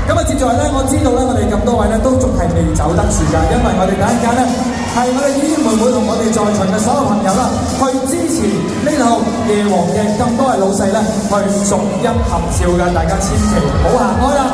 咁啊，接住咧，我知道咧，我哋咁多位咧都仲係未走得住㗎，因為我哋等陣間咧係我哋姨妹妹同我哋在場嘅所有朋友啦，去支持呢套夜王嘅咁多位老細咧，去逐一合照㗎，大家千祈唔好行開啦。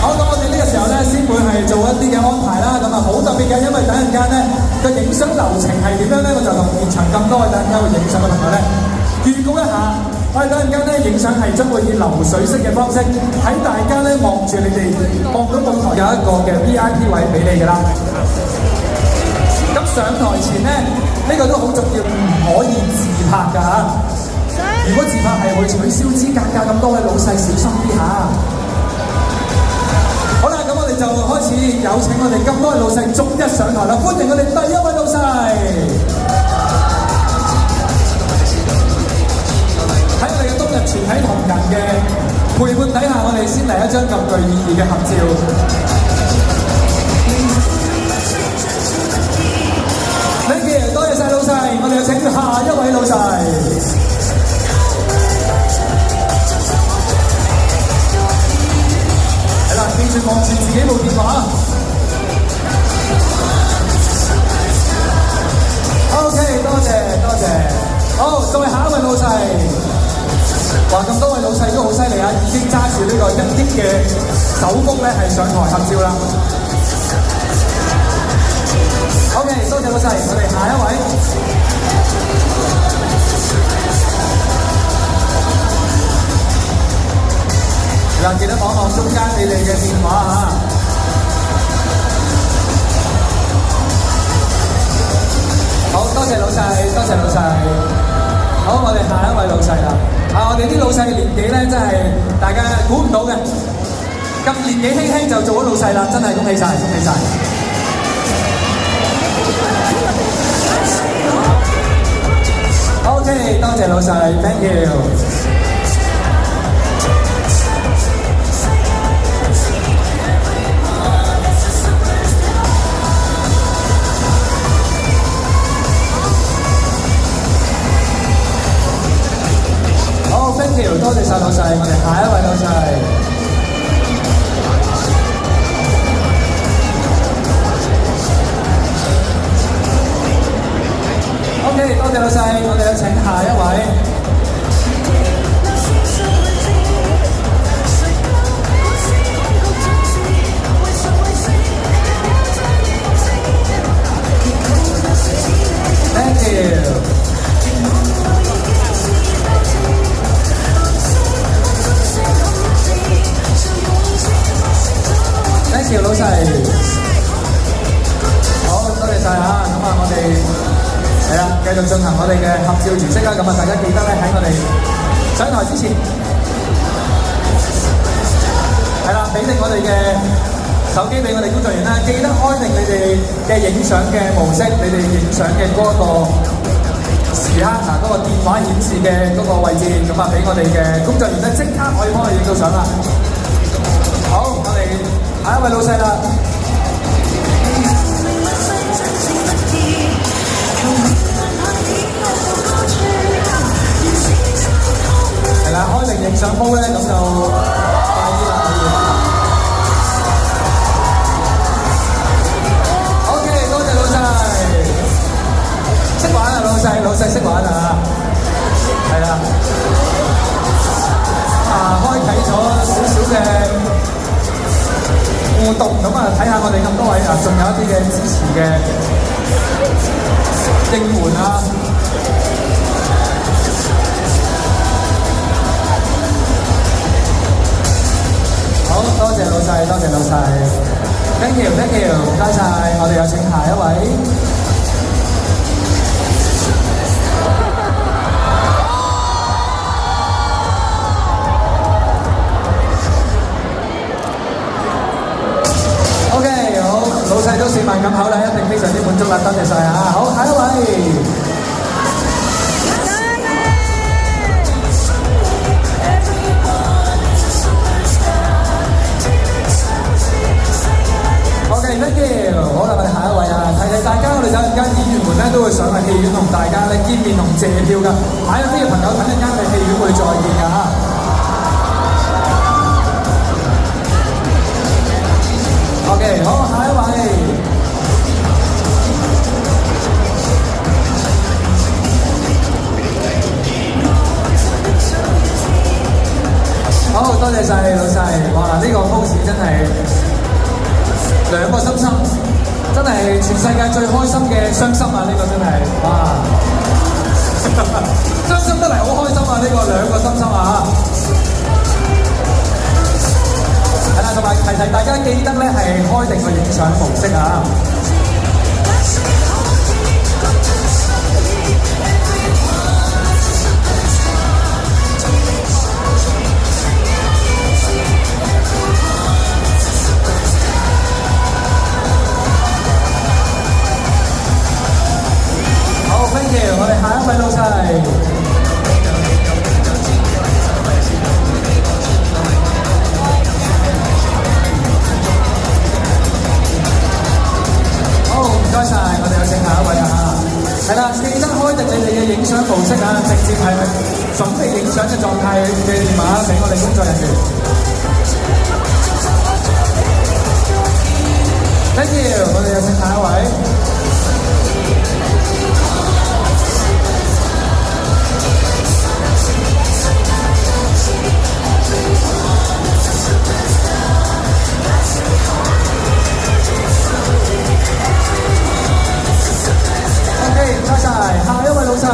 好，咁我哋呢個時候咧，先會係做一啲嘅安排啦。咁啊，好特別嘅，因為等陣間咧個影相流程係點樣咧，我就同現場咁多位等陣間會影相嘅朋友咧預告一下。我哋等陣間咧影相係將會以流水式嘅方式，喺大家咧望住你哋望到舞台有一個嘅 VIP 位俾你㗎啦。咁上台前咧，呢個都好重要，唔可以自拍㗎嚇。如果自拍係會取消資格㗎，咁多位老細小心啲嚇。好啦，咁我哋就開始有請我哋咁多位老細逐一上台啦！歡迎我哋第一位老細。喺我哋嘅冬日全體同仁嘅陪伴底下，我哋先嚟一張咁具意義嘅合照。Thank you， 多謝晒老細，我哋有請下一位老細。記住望住自己部電話。OK， 多謝。好，再下一位老細。話咁多位老細都好犀利啊，已經揸住呢個1億嘅手幅咧，係上台合照啦。OK， 多謝老細，我哋下一位。嗱，記得望望中間你哋嘅電話嚇。好，多謝老細。好，我哋下一位老細啦。我哋啲老細年紀咧，真係大家估唔到嘅。咁年紀輕輕就做咗老細啦，真係恭喜晒。OK， 多謝老細 ，thank you。Thank you， 多謝晒老細，我哋下一位老細。OK， 多謝老細，我哋有請下一位。Thank you。Thank you， 老細。好，多謝晒嚇。咁我哋係啦，繼續進行我哋嘅合照儀式啦。咁大家記得咧喺我哋上台之前，係啦，俾定我哋嘅手機俾我哋工作人員啦。記得開定你哋嘅影相嘅模式，你哋影相嘅嗰個時刻嗰個電話顯示嘅嗰個位置，咁俾我哋嘅工作人員咧即刻可以幫我哋影到相啦。好，我哋下一位老細啦。係啦，開定影相鋪咧，咁就快啲啦，可以。OK， 多謝老細。識玩啊，老細識玩啊，係啦。開啟咗少少嘅互動咁啊，睇下我哋咁多位啊，仲有一啲嘅支持嘅應援啊。好，多謝老細，thank you， 唔該晒，我哋有請下一位。老細都4萬咁口啦，一定非常之滿足啦，多謝晒啊！好，下一位。OK，thank you。好啦，我哋下一位啊，提提大家，買咗飛嘅朋友，等陣間我哋戲院會再見㗎嚇。OK， 好，下一位。好，多謝晒老細，哇！呢個 pose 真係兩個心心，真係全世界最開心嘅雙心啊！呢個真係，哇！雙心得嚟好開心啊！呢個兩個心心啊！係啦，同埋提大家記得咧係開定個影相模式啊！好 ，thank you， 我哋下一位老細。唔該晒，我哋有請下一位啊！係啦，記得開定你哋嘅影相模式啊，直接係準備影相嘅狀態嘅電話俾我哋工作人員。Thank you， 我哋有請下一位。唔該晒，下一位老細。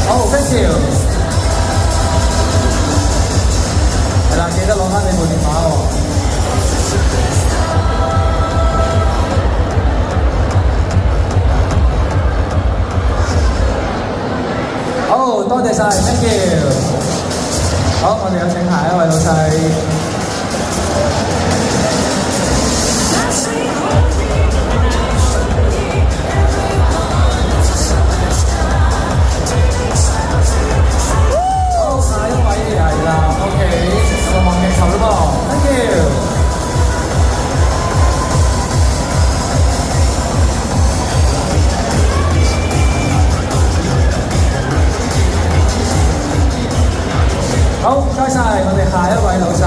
好 ，thank you。係啦，記得攞翻你部電話喎。好，多謝晒 ，thank you。好，我哋有請下一位老細。好，下一位係啦 ，OK， 有個望鏡頭咯噃 ，thank you。好，唔該晒，我哋下一位老細。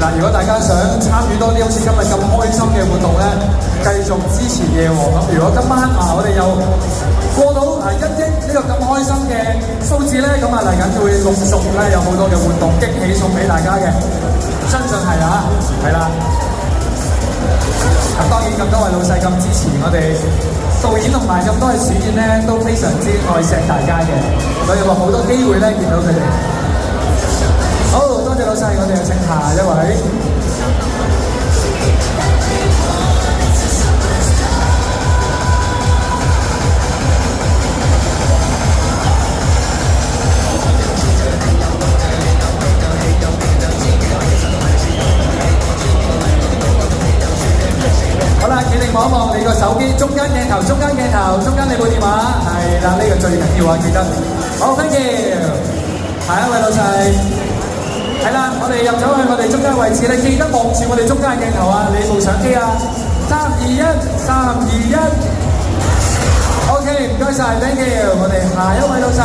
嗱，如果大家想參與多啲好似今日咁開心嘅活動咧，繼續支持夜王咁。如果今晚我哋又過到1億呢個咁開心嘅數字咧，咁嚟緊就會陸續咧有好多嘅活動驚喜送俾大家嘅，相信係啊，係啦。咁當然咁多位老細咁支持我哋。導演同埋咁多嘅主演咧，都非常之愛錫大家嘅，所以話好多機會咧見到佢哋。好，多謝老細，我哋有請下一位。好啦，企定望一望你個手機，中間鏡頭，中間鏡頭，中間你部電話，係啦，呢個最緊要啊，記得。好 ，thank you。下一位老細，係啦，我哋入咗去我哋中間位置，你記得望住我哋中間鏡頭啊，你部相機啊，3、2、1，3、2、1。OK， 唔該晒 ，thank you。我哋下一位老細。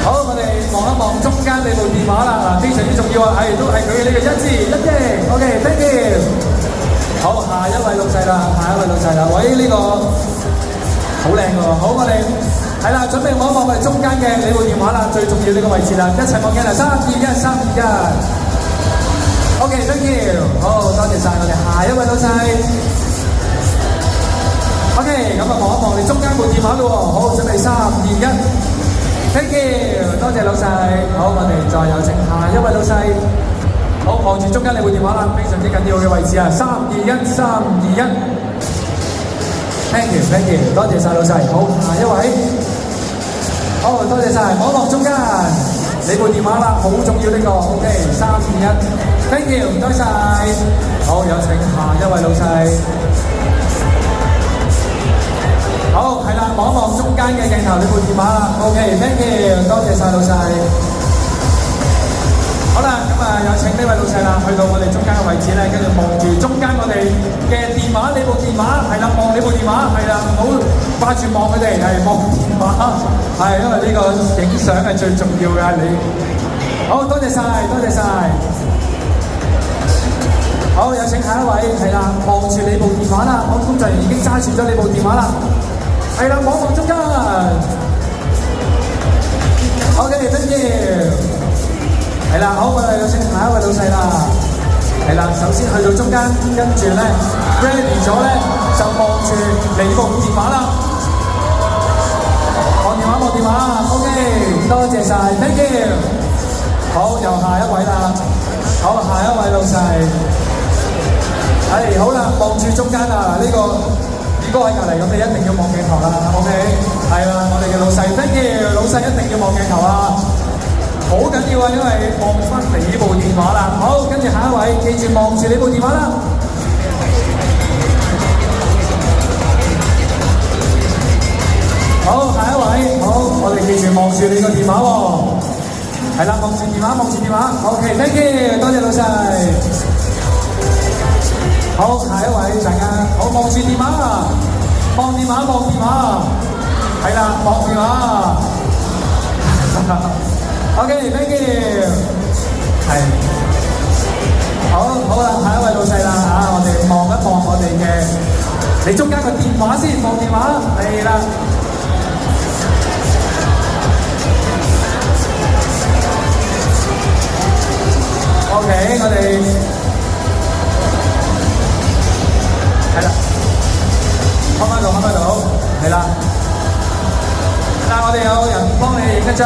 好，我哋望一望中間你部電話啦，嗱，非常之重要啊，係都係佢嘅呢個1字1億 ，OK，thank you。好，下一位老細啦，下一位老細啦，喂，呢個好靚喎，好，我哋係啦，準備望一望我哋中間嘅你部電話啦，最重要呢個位置啦，一齊望鏡啦，3、2、1，3、2、1。OK，thank you。好，多謝晒我哋下一位老細。OK， 咁啊望一望你中間部電話咯喎，好，準備3、2、1。Thank you， 多謝老細。好，我哋再有請下一位老細。好，望住中間你部電話啦，非常之緊要嘅位置啊！3、2、1，3、2、1。Thank you， 多謝晒老細。好，下一位。好，多謝晒。望一望中間你部電話啦，好重要呢個。OK， 3、2、1。Thank you， 唔該晒。好，有請下一位老細。好，係啦，望一望中間嘅鏡頭，你部電話啦。OK，thank you，多謝晒老細。好啦，咁啊有請呢位老細啦，去到我哋中間嘅位置咧，跟住望住中間我哋嘅電話，你部電話係啦，望你部電話係啦，唔好掛住望佢哋，係望電話，係因為呢個影相係最重要嘅，你好多謝晒，多謝晒。好，有請下一位，係啦，望住你部電話啦，我工作人員已經揸住咗你部電話啦，係啦，望望中間。OK，thank you。係啦，好，我哋有請下一位老細啦。係啦，首先去到中間，跟住咧 ready 咗咧，就望住你部電話啦。望電話，望電話。OK， 多謝晒 ，thank you。好，又下一位啦。好，下一位老細。係好啦，望住中間啦。呢個宇哥喺隔離，咁你一定要望鏡頭啦。OK， 係啦，我哋嘅老細 ，thank you， 老細一定要望鏡頭啊。好緊要啊，因為望翻你部電話啦。好，跟住下一位，記住望住你部電話啦。好，下一位，好，我哋記住望住你個電話喎。係啦，望住電話，望住電話。OK，thank you， 多謝老細。好，下一位，大家好，望住電話，望電話，望電話。係啦，望電話。OK，thank you。係，好啦，下一位老細啦嚇，我哋望一望我哋嘅，你中間個電話先，望電話，係啦。OK， 我哋係啦，開翻到，係啦。嗱，我哋有人幫你影一張。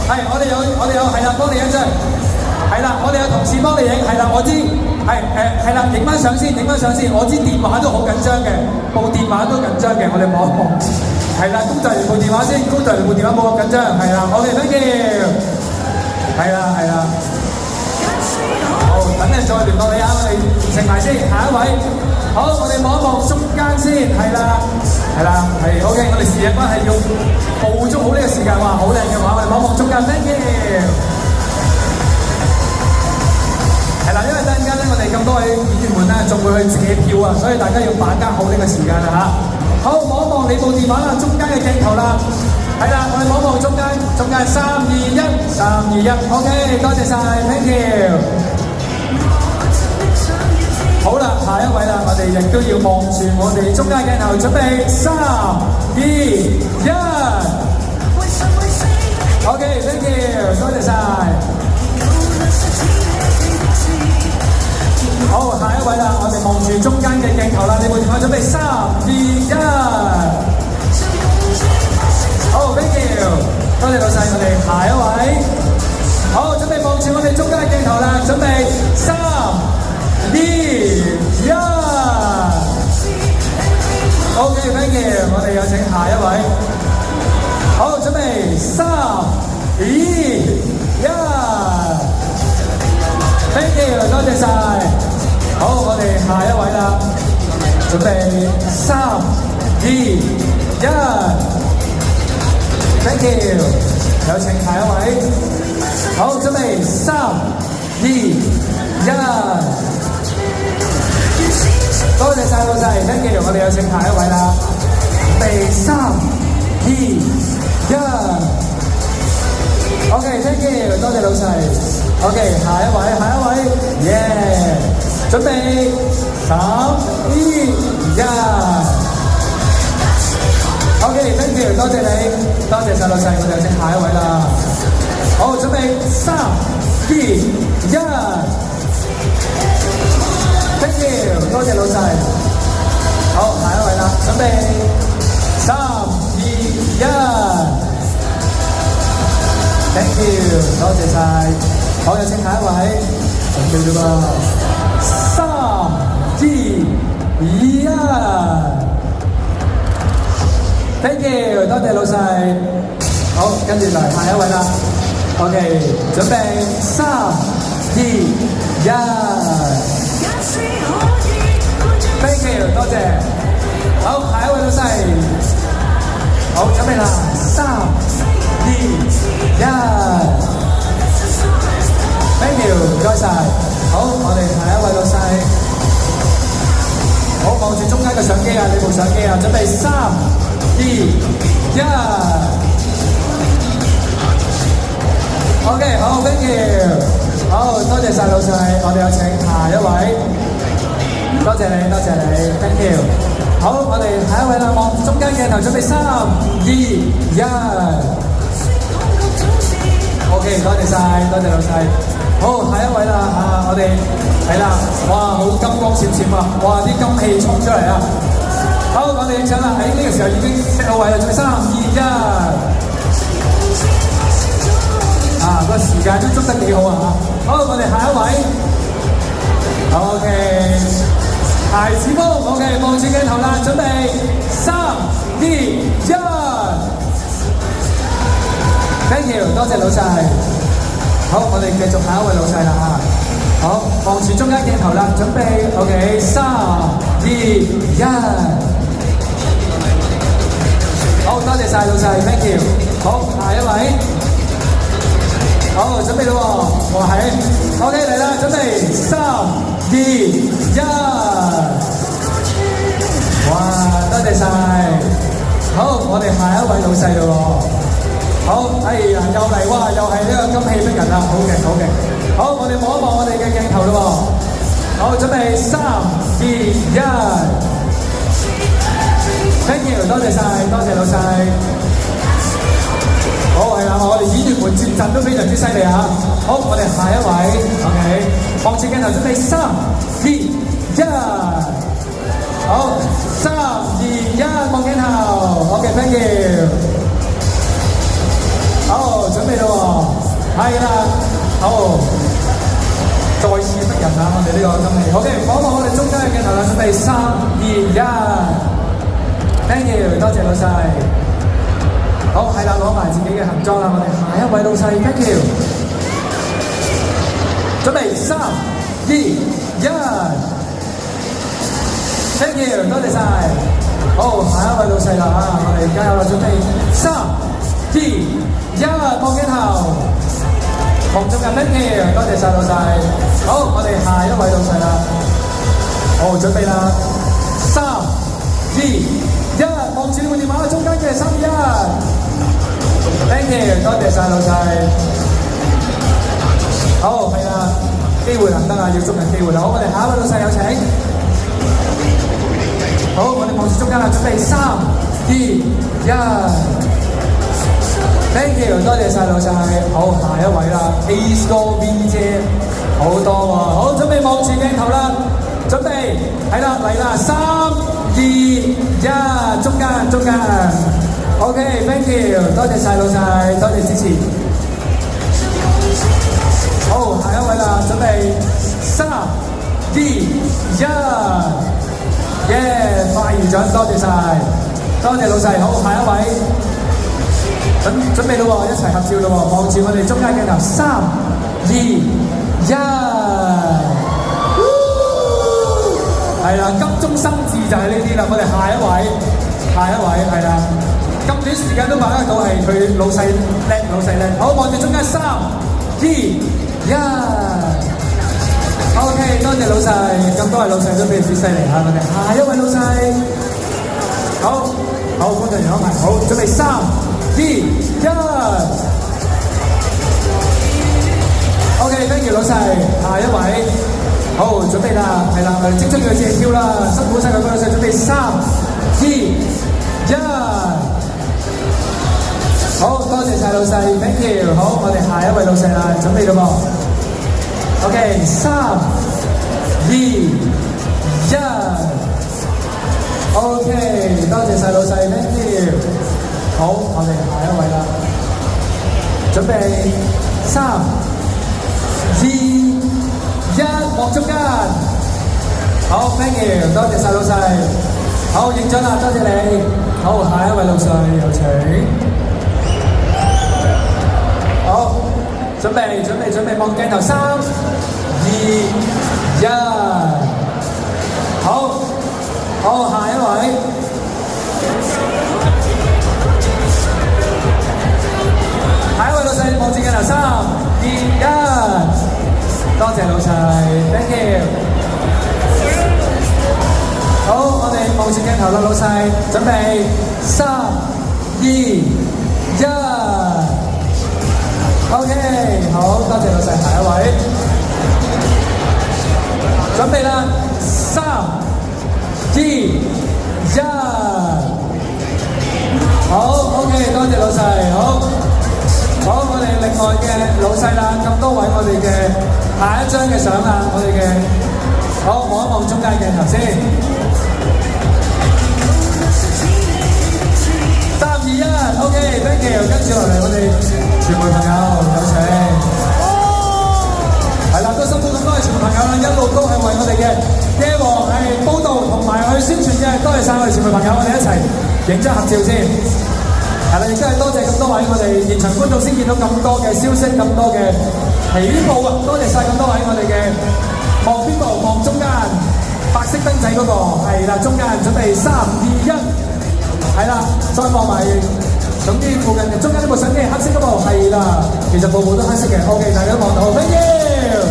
係，我哋有係啦，幫你一張。係啦，我哋有同事幫你影。係啦，我知。係啦，影翻相先，影翻相先。我知電話都好緊張嘅，部電話都緊張嘅。我哋望一望。係啦，工作人員部電話先，工作人員部電話冇咁緊張。係啦，我哋thank you。係啦，係啦。好，等陣再聯絡你啊！我哋完成埋先，下一位。好，我哋望一望中間先。係啦。係啦，係 OK， 我哋時間關係要捕捉好呢個時間，哇，好靚嘅話，我哋望望中間 ，thank you。係啦，因為陣間咧，我哋咁多位演員們咧，仲會去借票啊，所以大家要把握好呢個時間啦嚇。好，望一望你部電話啦，中間嘅鏡頭啦。係啦，我哋望一望中間3、2、1， 3、2、1 ，OK， 多謝晒 ，thank you。好啦，下一位啦，我哋亦都要望住我哋中間鏡頭，準備3、2、1。OK，thank you， 多謝晒。好，下一位啦，我哋望住中間嘅鏡頭啦，你部電話準備3、2、1。好 ，thank you， 多謝老細，我哋下一位。好，準備望住我哋中間嘅鏡頭啦，準備3、2、1。OK，thank you， 我哋有請下一位。好，準備3、2、1。Thank you， 多謝晒。好，我哋下一位啦，準備3、2、1。Thank you， 有請下一位。好，準備3、2、1。多謝晒老細 ，thank you， 我哋有請下一位啦。第3、2、1。OK，thank you， 多謝老細。OK， 下一位，耶！準備3、2、1。OK，thank you， 多謝你，多謝晒老細，我哋有請下一位啦。好，準備3、2、1。Thank you， 多謝老細。好，下一位啦，準備3、2、1。Thank you， 多謝晒。好，有請下一位，準備啦噃。3、2、1。Thank you， 多謝老細。好，跟住嚟下一位啦。OK， 準備3、2、1。Thank you， 多謝。好，下一位老細。好，準備啦，3、2、1 ，Thank you，唔該晒。好，我哋下一位老細，好望住中間嘅相機啊，你部相機啊，準備3、2、1。OK， 好 ，Thank you， 好，多謝晒老細，我哋有請下一位，多謝你，多謝你 ，Thank you。好，我哋下一位啦，望中間鏡頭，準備3、2、1。OK， 多謝晒，多謝老細。好，下一位啦，我哋係啦，哇，好金光閃閃啊，哇，啲金氣衝出嚟啊！好，我哋影相啦，喺呢個時候已經識好位啦，準備3、2、1。個時間都捉得幾好啊！好，我哋下一位 ，OK， 孩子風 ，OK， 望住鏡頭啦，準備3、2、1。Thank you， 多謝老細。好，我哋繼續下一位老細啦啊！好，望住中間鏡頭啦，準備 OK， 3、2、1。好，多謝晒老細 ，Thank you。好，下一位。好，準備咯喎，哇係 ，OK 嚟啦，準備3、2、1，哇，多謝晒，好，我哋下一位老細咯喎，好，哎呀，又嚟哇，又係呢個金氣逼人啦，好嘅，好嘅，好，我哋望一望我哋嘅鏡頭咯喎，好，準備3、2、1，Thank you， 多謝晒，多謝老細。好係啦，我哋演員們接陣都非常之犀利啊！好，我哋下一位 ，OK， 望住鏡頭準備3、2、1，好，3、2、1，望鏡頭 ，OK，Thank you， 好，準備啦喎，係啦，好，再次逼人啊！我哋呢個金氣 ，OK， 望望我哋中間嘅鏡頭啦，準備3、2、1，Thank you， 多謝老細。好，係啦，攞埋自己嘅行裝啦，我哋下一位老細 ，Thank you， 準備3、2、1，Thank you， 多謝晒。好，下一位老細啦啊，我哋加油啦，準備3、2、1，望鏡頭，望中間 ，Thank you， 多謝晒老細。好，我哋下一位老細啦，好，準備啦，3、2、1，望住你部電話中間嘅3、2、1。Thank you， 多謝晒老細。好，係啦，機會難得啊，要捉緊機會啦。好，我哋下一位老細有請。好，我哋望住中間啦，準備3、2、1。Thank you， 多謝晒老細。好，下一位啦 ，A Store V 姐，好多喎。好，準備望住鏡頭啦，準備係啦，嚟啦，3、2、1，中間中間。OK，Thank you， 多謝晒老細，多謝支持。好，下一位啦，準備3、2、1，耶！快魚獎，多謝晒，多謝老細。好，下一位，準備咯喎，一齊合照咯喎，望住我哋中間鏡頭，3、2、1，係啦，急中生智就係呢啲啦。我哋下一位係啦。咁短時間都把握到係佢老細叻，老細叻。好，望住中間3、2、1。OK， 多謝老細，咁多位老細都非常之犀利嚇，我哋下一位老細。好，好，觀眾員安排好，準備3、2、1。OK，Thank you 老細，下一位。好，準備啦，係啦，我哋即將要謝票啦，辛苦晒各位老細，準備3、2、1。好，多謝晒老細 ，Thank you。好，我哋下一位老細啦，準備啦噃。OK， 3、2、1。OK， 多謝晒老細 ，Thank you。好，我哋下一位啦，準備3、2、1，望中間。好 ，Thank you， 多謝晒老細。好，認真啦，多謝你。好，下一位老細有請。好，準備，望鏡頭3、2、1。好，下一位。細，準備3、2、1。OK， 好多謝老細，下一位，準備啦，3、2、1。好 OK， 多謝老細，好，我哋另外嘅老細啦，咁多位我哋嘅下一張嘅相啦，我哋嘅好望一望中間鏡頭先，3、2、1 ，OK，thank you， 跟住落嚟我哋傳媒朋友有請，係啦，都辛苦咁多位傳媒朋友啦，一路都係為我哋嘅夜王係報導同埋去宣傳嘅，多謝晒我哋傳媒朋友，我哋一齊影張合照先。係啦，亦都係多謝咁多位我哋現場觀眾先見到咁多嘅消息，咁多嘅起步啊！多謝晒咁多位我哋嘅望邊部望中間白色燈仔嗰個係啦，中間準備3、2、1，係啦，再望埋總之附近中間呢部相機黑色嗰部係啦，其實部部都黑色嘅 ，OK， 大家都望到 ，thank you。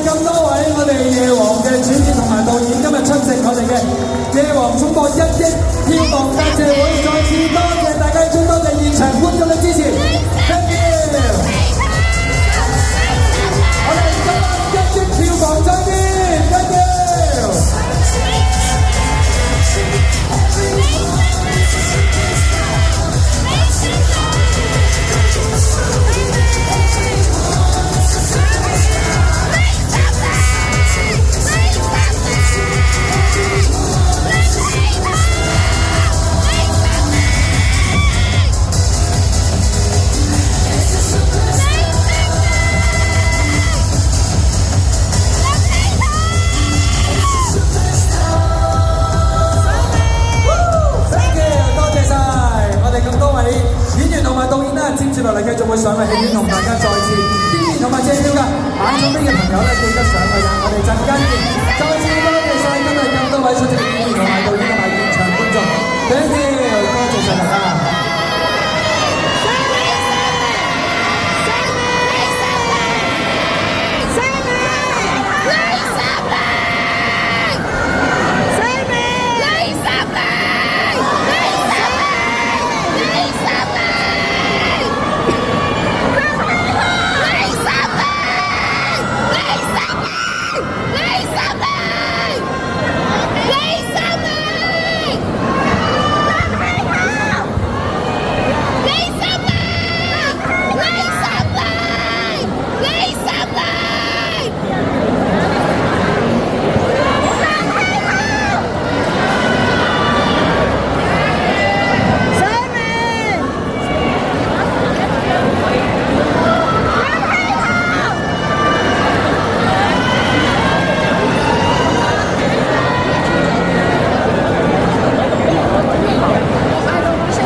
咁多位我哋夜王嘅主演同埋導演今日出席我哋嘅夜王衝破1億票房答謝會，再次多謝大家，亦都多謝現場觀眾嘅支持 ，thank you。我哋今晚1億票房再見 ，thank you。接住落嚟繼續會上去戲院同大家再次見面同埋借票㗎，買咗飛嘅朋友咧記得上去啦，我哋陣間見。